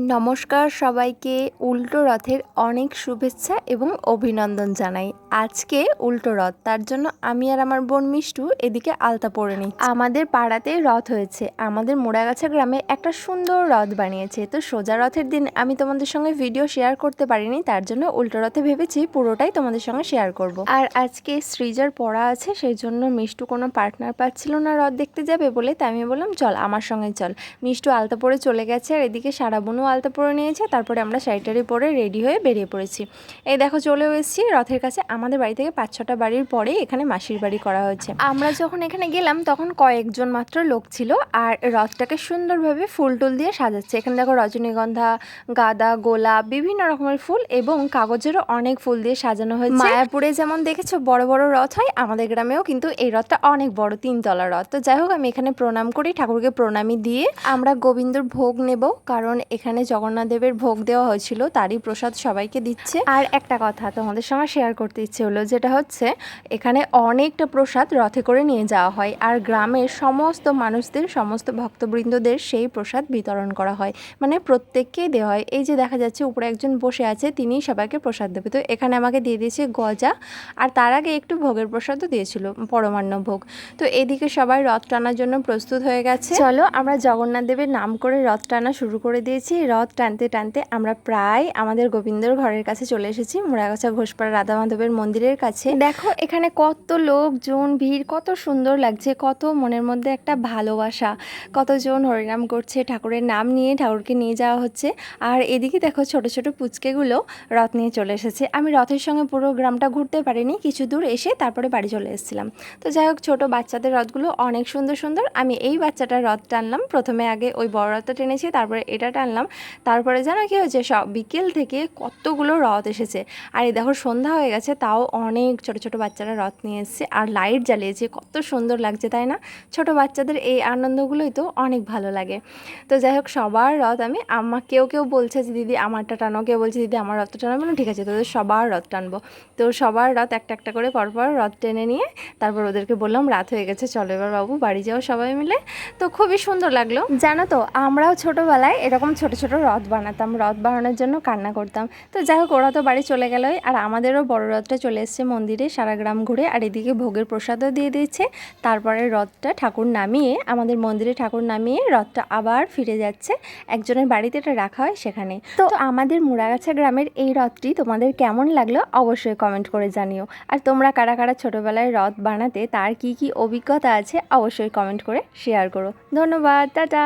নমস্কার সবাইকে, উল্টো রথের অনেক শুভেচ্ছা এবং অভিনন্দন জানাই। আজকে উল্টো রথ, তার জন্য আমি আর আমার বোন মিষ্টু এদিকে আলতা পরে নিচ্ছি। আমাদের পাড়াতে রথ হয়েছে, আমাদের মোড়াগাছা গ্রামে একটা সুন্দর রথ বানিয়েছে। তো সোজা রথের দিন আমি তোমাদের সঙ্গে ভিডিও শেয়ার করতে পারিনি, তার জন্য উল্টো রথে ভেবেছি পুরোটাই তোমাদের সঙ্গে শেয়ার করব। আর আজকে সৃজার পড়া আছে, সেই জন্য মিষ্টু কোনো পার্টনার পাচ্ছিল না রথ দেখতে যাবে বলে, তাই আমি বললাম চল আমার সঙ্গে চল। মিষ্টু আলতা পরে চলে গেছে, আর এদিকে সারা বোনও আলতা পরে নিয়েছে। তারপরে আমরা শাড়ি পরে রেডি হয়ে বেরিয়ে পড়েছি। এই দেখো চলেও এসেছি রথের কাছে। আমাদের বাড়ি থেকে 5-6টা বাড়ির পরে এখানে মাসির বাড়ি করা হয়েছে। আমরা যখন এখানে গেলাম তখন কয়েকজন মাত্র লোক ছিল, আর রথটাকে সুন্দরভাবে ফুল টুল দিয়ে সাজাচ্ছে। এখানে দেখো রজনীগন্ধা, গাঁদা, গোলাপ, বিভিন্ন রকমের ফুল এবং কাগজেরও অনেক ফুল দিয়ে সাজানো হয়েছে। মায়াপুরে যেমন দেখেছো বড় বড় রথ হয়, আমাদের গ্রামেও কিন্তু এই রথটা অনেক বড়, 3 তলা রথ। তো যাই হোক, আমি এখানে প্রণাম করি, ঠাকুরকে প্রণামী দিয়ে আমরা গোবিন্দর ভোগ নেব, কারণ এখানে জগন্নাথ দেবের ভোগ দেওয়া হয়েছিল, তারই প্রসাদ সবাইকে দিচ্ছে। আর একটা কথা তোমাদের সঙ্গে শেয়ার করতে ইচ্ছে হলো, যেটা হচ্ছে এখানে অনেকটা প্রসাদ রথে করে নিয়ে যাওয়া হয়, আর গ্রামের সমস্ত মানুষদের, সমস্ত ভক্তবৃন্দদের সেই প্রসাদ বিতরণ করা হয়, মানে প্রত্যেককেই দেওয়া হয়। এই যে দেখা যাচ্ছে উপরে একজন বসে আছে, তিনিই সবাইকে প্রসাদ দেবে। তো এখানে আমাকে দিয়ে দিয়েছে গজা, আর তার আগে একটু ভোগের প্রসাদও দিয়েছিল, পরমান্ন ভোগ। তো এদিকে সবাই রথ টানার জন্য প্রস্তুত হয়ে গেছে। চলো আমরা জগন্নাথ দেবের নাম করে রথ টানা শুরু করে দিয়েছি। রথ টানতে টানতে আমরা প্রায় আমাদের গোবিন্দর ঘরের কাছে চলে এসেছি, মোড়াগাছা ঘোষপাড়া রাধা মাধবের মন্দিরের কাছে। দেখো এখানে কত লোকজন, ভিড়, কত সুন্দর লাগছে, কত মনের মধ্যে একটা ভালোবাসা, কতজন হরিনাম করছে, ঠাকুরের নাম নিয়ে ঠাকুরকে নিয়ে যাওয়া হচ্ছে। আর এদিকে দেখো ছোট ছোট পুচকেগুলো রথ নিয়ে চলে এসেছে। আমি রথের সঙ্গে পুরো গ্রামটা ঘুরতে পারিনি, কিছু দূর এসে তারপরে বাড়ি চলে এসেছিলাম। তো যাই হোক, ছোটো বাচ্চাদের রথগুলো অনেক সুন্দর সুন্দর। আমি এই বাচ্চাটার রথ টানলাম, প্রথমে আগে ওই বড় রথটা টেনেছি, তারপরে এটা টানলাম। তারপরে জানো কি হয়েছে, সব বিকেল থেকে কতগুলো রথ এসেছে। আর এই দেখো সন্ধ্যা হয়ে গেছে, তাও অনেক ছোট ছোট বাচ্চারা রথ নিয়ে এসেছে, আর লাইট জ্বালিয়েছে, কত সুন্দর লাগছে তাই না? ছোট বাচ্চাদের এই আনন্দগুলোই তো অনেক ভালো লাগে। তো যাই হোক, সবার রথ আমি কেউ কেউ বলছে যে দিদি আমারটা টানো, কেউ বলছে দিদি আমার রথটা টানো, বলুন ঠিক আছে তোদের সবার রথ টানবো। তো সবার রথ একটা একটা করে পরপর রথ টেনে নিয়ে তারপর ওদেরকে বললাম রাত হয়ে গেছে, চলো এবার বাবু বাড়ি যাও সবাই মিলে। তো খুবই সুন্দর লাগলো। জানো তো, আমরাও ছোটোবেলায় এরকম ছোট ছোট রথ বানাতাম, রথ বানানোর জন্য কান্না করতাম। তো যাই হোক, ওরা তো বাড়ি চলে গেলোই, আর আমাদেরও বড় রথটা চলে এসছে মন্দিরে, সারা গ্রাম ঘুরে। আর এদিকে ভোগের প্রসাদও দিয়ে দিয়েছে। তারপরে রথটা ঠাকুর নামিয়ে, আমাদের মন্দিরে ঠাকুর নামিয়ে রথটা আবার ফিরে যাচ্ছে একজনের বাড়িতে, এটা রাখা হয় সেখানে। তো আমাদের মোড়াগাছা গ্রামের এই রথটি তোমাদের কেমন লাগলো অবশ্যই কমেন্ট করে জানিও। আর তোমরা কারা কারা ছোটোবেলায় রথ বানাতে, তার কি কি অভিজ্ঞতা আছে অবশ্যই কমেন্ট করে শেয়ার করো। ধন্যবাদ, টাটা।